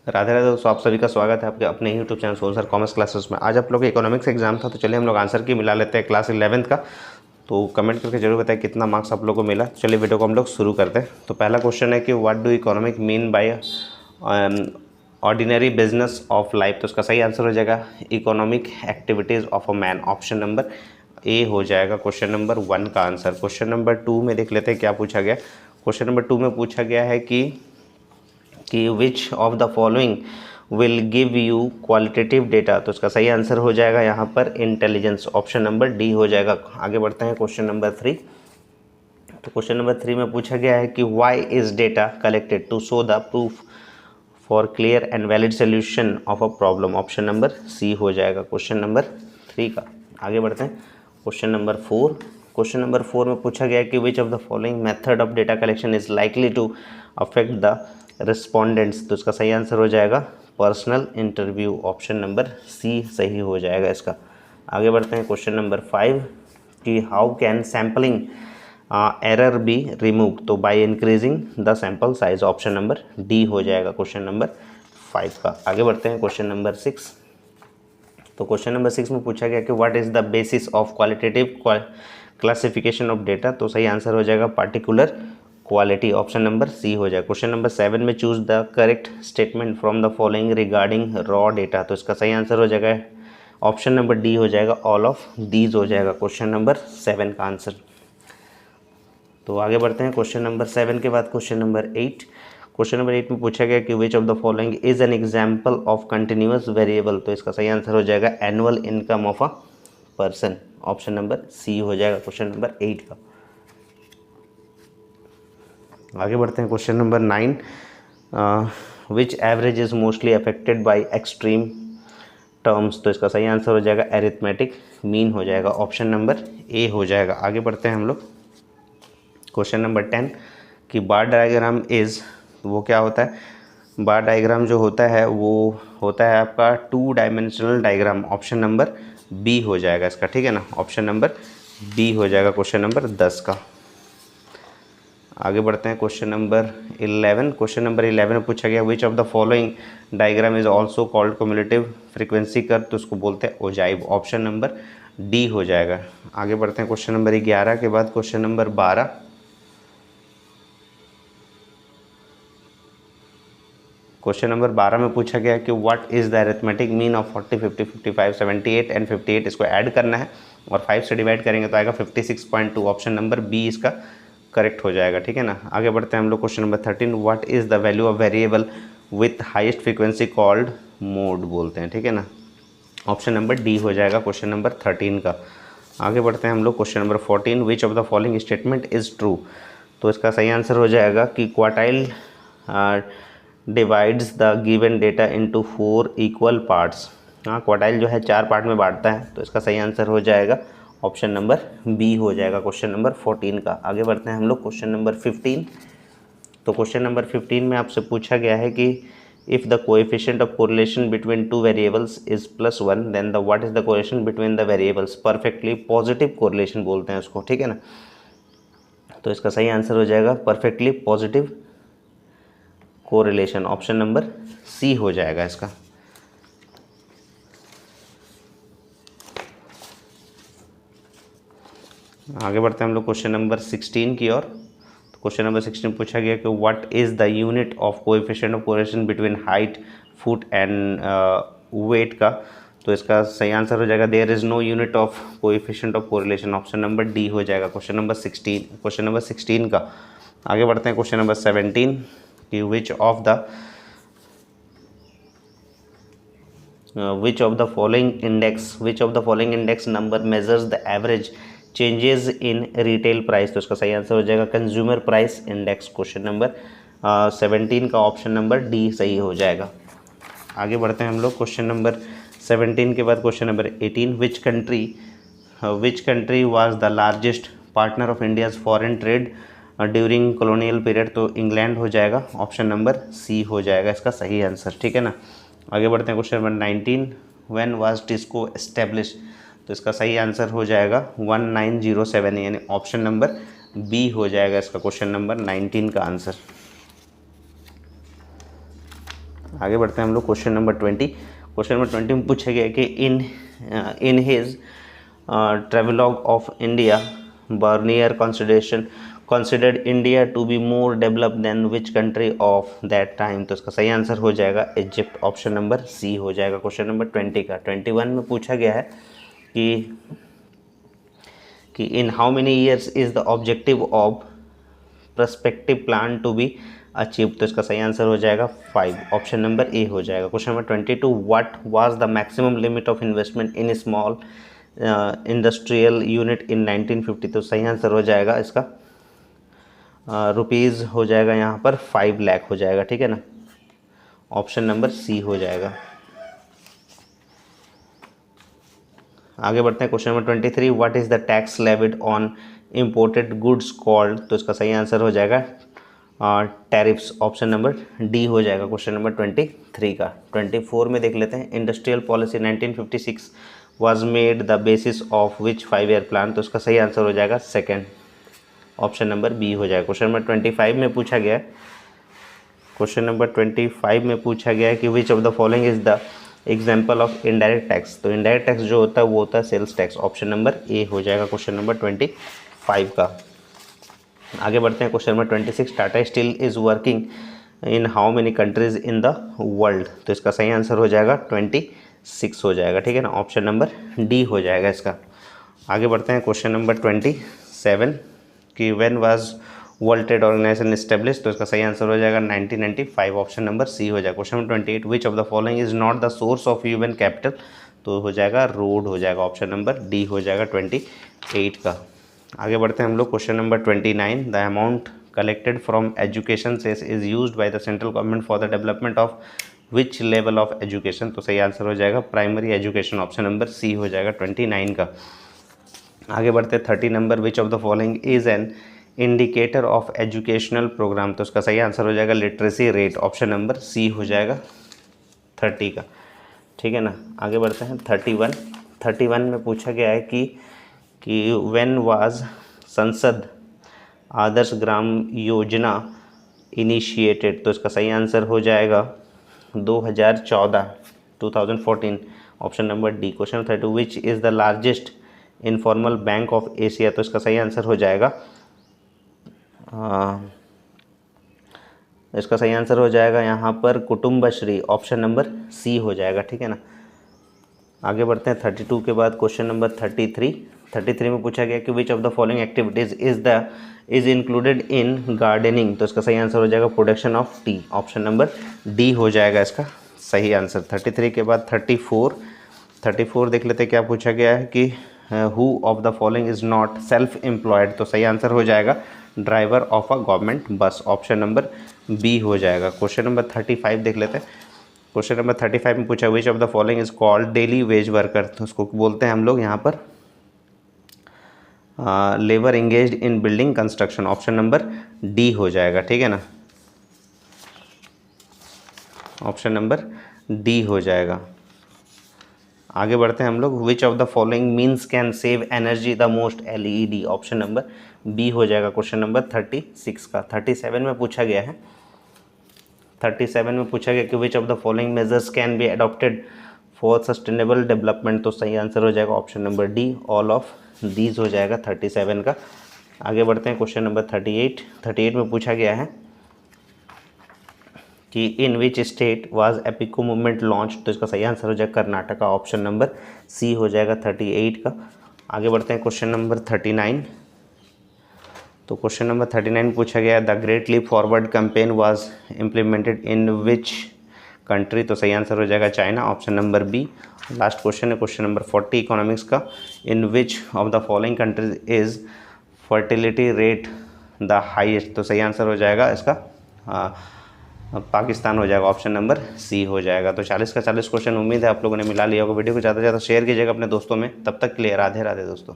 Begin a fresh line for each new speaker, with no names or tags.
राधे राधे दोस्तों, आप सभी का स्वागत है आपके अपने यूट्यूब चैनल सोल्सर कॉमर्स क्लासेस में। आज आप लोग इकोनॉमिक्स एग्जाम था, तो चलिए हम लोग आंसर की मिला लेते हैं क्लास 11th का। तो कमेंट करके जरूर बताएं कितना मार्क्स आप लोगों को मिला। चलिए वीडियो को हम लोग शुरू करते हैं। तो पहला क्वेश्चन है कि what do economic mean by ordinary business of life. तो उसका सही आंसर हो जाएगा economic activities of a man. Option number A हो जाएगा क्वेश्चन नंबर 1 का आंसर। क्वेश्चन नंबर 2 में देख लेते हैं क्या पूछा गया। क्वेश्चन नंबर 2 में पूछा गया है कि which of the following will give you qualitative data. तो इसका सही आंसर हो जाएगा यहाँ पर इंटेलिजेंस। ऑप्शन नंबर डी हो जाएगा। आगे बढ़ते हैं क्वेश्चन नंबर 3। तो क्वेश्चन नंबर 3 में पूछा गया है कि why is data collected to show the proof for clear and valid solution of a problem. Option number C हो जाएगा क्वेश्चन नंबर 3 का। आगे बढ़ते हैं क्वेश्चन नंबर 4। क्वेश्चन नंबर 4 में पूछा गया है कि which of the following method of data collection is likely to affect the respondents. तो इसका सही आंसर हो जाएगा personal interview. Option number C सही हो जाएगा इसका। आगे बढ़ते हैं क्वेश्चन नंबर 5 कि how can sampling error be remove. तो by increasing the sample size. Option number D हो जाएगा क्वेश्चन नंबर 5 का। आगे बढ़ते हैं क्वेश्चन नंबर 6। तो क्वेश्चन नंबर 6 में पूछा गया कि what is the basis of qualitative classification of data. तो सही आंसर हो जाएगा particular quality. Option number C हो जाएगा। क्वेश्चन नंबर 7 में choose the correct statement from the following regarding raw data. तो इसका सही आंसर हो जाएगा ऑप्शन नंबर डी हो जाएगा ऑल ऑफ दीज हो जाएगा क्वेश्चन नंबर 7 का आंसर। तो आगे बढ़ते हैं क्वेश्चन नंबर 7 के बाद क्वेश्चन नंबर 8। क्वेश्चन नंबर 8 में पूछा गया कि which of the following is an example of continuous variable. तो इसका सही आंसर हो जाएगा annual income of a person. Option number C हो जाएगा क्वेश्चन नंबर 8 का। आगे बढ़ते हैं question number 9। Which average is mostly affected by extreme terms. तो इसका सही आंसर हो जाएगा एरिथमेटिक मीन हो जाएगा। ऑप्शन नंबर ए हो जाएगा। आगे बढ़ते हैं हम लोग क्वेश्चन नंबर 10 कि बार डायग्राम इज, वो क्या होता है। बार डायग्राम जो होता है वो होता है आपका 2 dimensional diagram. Option number B हो जाएगा इसका, ठीक है ना। ऑप्शन नंबर बी हो जाएगा क्वेश्चन नंबर 10 का। आगे बढ़ते हैं क्वेश्चन नंबर 11। क्वेश्चन नंबर 11 में पूछा गया विच of the following diagram is also called cumulative frequency curve. तो उसको बोलते हैं ओजाइव। ऑप्शन नंबर डी हो जाएगा। आगे बढ़ते हैं क्वेश्चन नंबर 11 के बाद क्वेश्चन नंबर 12। क्वेश्चन नंबर 12 में पूछा गया कि what is the arithmetic mean of 40, 50, 55, 78 and 58। इसको ऐड करना है और 5 से डिवाइड करेंगे तो आएगा 56.2। ऑप्शन नंबर बी इसका करेक्ट हो जाएगा, ठीक है ना। आगे बढ़ते हैं हम लोग question number 13। What is the value of variable with heist frequency called mode बोलते हैं, ठीक है ना। ऑप्शन नंबर डी हो जाएगा क्वेश्चन नंबर 13 का। आगे बढ़ते हैं हम लोग question number 14। Which of the following statement is true. तो इसका सही आंसर हो जाएगा कि quartile divides the given data into 4 equal parts. हाँ, क्वार्टाइल जो है 4 पार्ट में बांटता है। तो इसका सही आंसर हो जाएगा ऑप्शन नंबर बी हो जाएगा क्वेश्चन नंबर 14 का। आगे बढ़ते हैं हम लोग क्वेश्चन नंबर 15। तो क्वेश्चन नंबर 15 में आपसे पूछा गया है कि if the coefficient of correlation between 2 variables is +1 then the what is the correlation between the variables. Perfectly positive correlation बोलते हैं उसको, ठीक है ना। तो इसका सही आंसर हो जाएगा perfectly positive correlation. Option number C हो जाएगा इसका। आगे बढ़ते हैं हम लोग क्वेश्चन नंबर 16 की ओर। तो क्वेश्चन नंबर 16 पूछा गया कि what is the unit of coefficient of correlation between height, foot and weight का। तो इसका सही आंसर हो जाएगा there is no unit of coefficient of correlation. Option number D हो जाएगा क्वेश्चन नंबर 16 का। आगे बढ़ते हैं क्वेश्चन नंबर 17 कि which of the following index number measures the average changes in retail price. तो इसका सही आंसर हो जाएगा consumer price index. Question number 17 का ऑप्शन नंबर डी सही हो जाएगा। आगे बढ़ते हैं हम लोग क्वेश्चन नंबर 17 के बाद question number 18। Which country was the largest partner of India's foreign trade during colonial period. तो इंग्लैंड हो जाएगा। ऑप्शन नंबर सी हो जाएगा इसका सही आंसर, ठीक है ना। आगे बढ़ते हैं question number 19। When was TISCO establish. तो इसका सही आंसर हो जाएगा 1907 यानी ऑप्शन नंबर बी हो जाएगा इसका क्वेश्चन नंबर 19 का आंसर। आगे बढ़ते हैं हम लोग क्वेश्चन नंबर 20। क्वेश्चन नंबर 20 में पूछा गया कि in his travelogue of India Bernier considered India to be more developed than which country of that time। तो इसका सही आंसर हो जाएगा इजिप्ट, ऑप्शन नंबर सी हो जाएगा क्वेश्चन नंबर 20 का। 21 में पूछा गया है कि in how many years is the objective of perspective plan to be achieve. तो इसका सही आंसर हो जाएगा 5, ऑप्शन नंबर ए हो जाएगा question number 22। What was the maximum limit of investment in small industrial unit in 1950। तो सही answer हो जाएगा इसका रुपीज़ हो जाएगा यहाँ पर 5 लाख हो जाएगा, ठीक है ना, ऑप्शन नंबर सी हो जाएगा। आगे बढ़ते हैं question number 23। What is the tax levied on imported goods called. तो इसका सही आंसर हो जाएगा टैरिफ्स, ऑप्शन नंबर डी हो जाएगा क्वेश्चन नंबर 23 का। 24 में देख लेते हैं। Industrial policy 1956 was made the basis of which 5 year plan. तो इसका सही आंसर हो जाएगा सेकेंड, ऑप्शन नंबर बी हो जाएगा। क्वेश्चन नंबर 25 में पूछा गया है, क्वेश्चन नंबर 25 में पूछा गया है कि which of the following is the example of indirect tax. तो इनडायरेक्ट टैक्स जो होता है वो होता है sales tax, option number A हो जाएगा क्वेश्चन नंबर 25 का। आगे बढ़ते हैं question number 26। Tata Steel is working in how many countries in the world. तो इसका सही आंसर हो जाएगा 26 हो जाएगा, ठीक है ना, ऑप्शन नंबर डी हो जाएगा इसका। आगे बढ़ते हैं क्वेश्चन नंबर 27 कि when was world trade organization establish. तो इसका सही आंसर हो जाएगा 1995, ऑप्शन नंबर सी हो जाएगा। Question number 28। Which of the following is not the source of human capital. तो हो जाएगा रोड हो जाएगा, ऑप्शन नंबर डी हो जाएगा 28 का। आगे बढ़ते हैं हम लोग question number 29। The amount collected from education cess is used by the central government for the development of which level of education. तो सही आंसर हो जाएगा primary education, option number C हो जाएगा 29 का। आगे बढ़ते हैं 30 number. Which of the following is an indicator of educational program. तो उसका सही आंसर हो जाएगा literacy rate, option number C हो जाएगा 30 का, ठीक है ना। आगे बढ़ते हैं 31 में पूछा गया है कि व्हेन वाज संसद आदर्श ग्राम योजना इनिशिएटेड। तो इसका सही आंसर हो जाएगा 2014, option number D. Question 32। Which is the largest informal bank of Asia. तो इसका सही आंसर हो जाएगा इसका सही आंसर हो जाएगा यहाँ पर कुटुंबश्री, ऑप्शन नंबर सी हो जाएगा, ठीक है ना। आगे बढ़ते हैं 32 के बाद क्वेश्चन नंबर 33 में पूछा गया कि which of the following activities is included in gardening. तो इसका सही आंसर हो जाएगा production of T, option number D हो जाएगा इसका सही आंसर। 33 के बाद 34 देख लेते हैं क्या पूछा गया है कि who of the following is not self employed. तो सही आंसर हो जाएगा ड्राइवर ऑफ अ गवर्नमेंट बस, ऑप्शन नंबर बी हो जाएगा। क्वेश्चन नंबर 35 देख लेते हैं। क्वेश्चन नंबर 35 में पूछा विच of the following is called daily veg worker. तो उसको बोलते हैं हम लोग यहाँ पर लेबर इंगेज्ड इन building construction, option number D हो जाएगा, ठीक है ना, ऑप्शन नंबर डी हो जाएगा। आगे बढ़ते हैं हम लोग। Which of the following means can save energy the most, LED, option number B हो जाएगा क्वेश्चन नंबर 36 का। 37 में पूछा गया है 37 में पूछा गया कि which of the following measures can be adopted for sustainable development. तो सही आंसर हो जाएगा option number D, all of these हो जाएगा 37 का। आगे बढ़ते हैं क्वेश्चन नंबर 38 में पूछा गया है कि in which state was Appiko movement launch. तो इसका सही आंसर हो जाएगा कर्नाटका, ऑप्शन नंबर सी हो जाएगा 38 का। आगे बढ़ते हैं क्वेश्चन नंबर 39। तो क्वेश्चन नंबर 39 पूछा गया the great leap forward campaign was implemented in which country. तो सही आंसर हो जाएगा China, option number B. Last question है क्वेश्चन नंबर 40 इकोनॉमिक्स का। In which of the following countries is fertility rate the highest. तो सही answer हो जाएगा इसका पाकिस्तान हो जाएगा, ऑप्शन नंबर सी हो जाएगा। तो 40 का 40 क्वेश्चन उम्मीद है आप लोगों ने मिला लिया होगा। वीडियो को ज़्यादा से ज़्यादा शेयर कीजिएगा अपने दोस्तों में। तब तक के लिए राधे राधे दोस्तों।